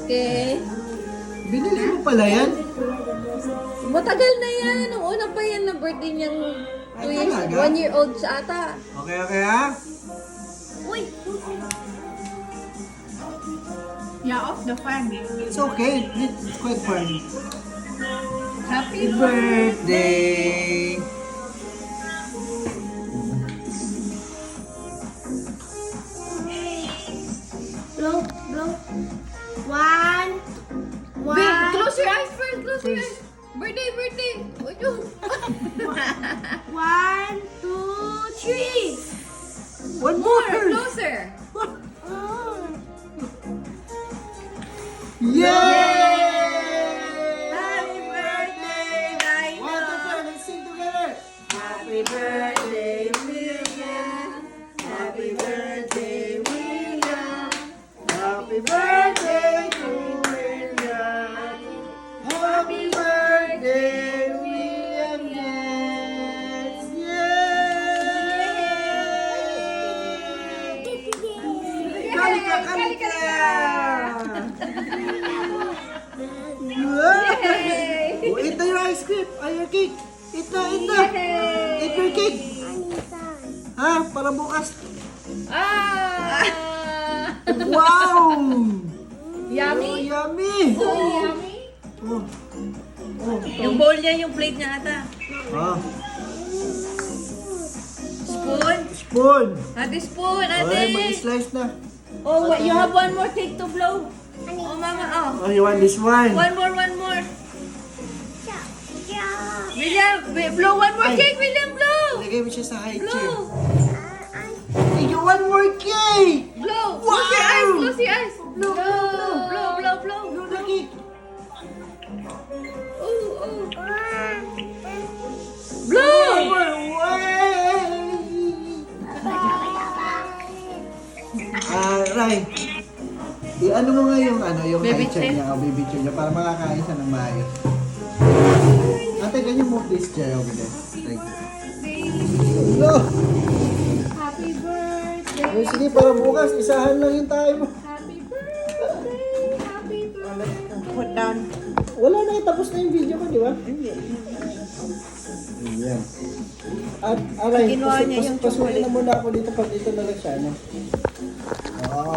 Okay. Binili mo pala yan? Matagal na yan. Nung una pa yan na birthday niyang 2 Ay, years, talaga? 1 year old siya ata. Okay, okay ha? Uy! Yeah, off the fan. It's okay. It's quite fun. Happy Birthday! Blow, blow. One. One. Close your eyes first. Close your eyes. Birthday, birthday. One, two, three. One More. more! Closer. Yay! Happy birthday, Dino. One, two, three, let's sing together! Happy birthday, William. Happy birthday, William. Happy birthday to William! Happy birthday, William! Yes! Yay! Kalika, kalika! Yay! Oh, eat na your ice cream! Ay, your cake! Eat na, eat na! Eat your cake! Ha? Para bukas! Ah! Wow! Yummy? Oh, yummy! So yummy. Oh. Oh. Yung bowl niya, yung plate niya ata. Ah. Spoon? Spoon! Ate spoon, Ay, ate. mag-slice na. Oh, what, you have one more cake to blow. Oh, mama, oh. Oh, you want this one? One more, one more. William, blow one more Ay. cake, William, blow. Lagay mo siya sa high chair. Blow. Hey, you want more cake! Blow. Wow. Close your eyes, close your eyes. Blow, blow, blow. Blow, blow, blow. Blow the cake! Ooh, ooh. Blow. Ray. I-ano mo nga yung, yung Baby high chair chair? niya, o baby chair niya, para makakain siya ng maayos. Ate, can you move this chair over there? Thank you. No! Happy birthday. Yung sige, para bukas, isahan lang yung tayo mo. Happy birthday. Happy birthday. Put down. Wala na, tapos na yung video ko, di ba? Ayan. At, aray, Kinuha niya yung pasukin na muna ako dito pag dito na lang siya, no?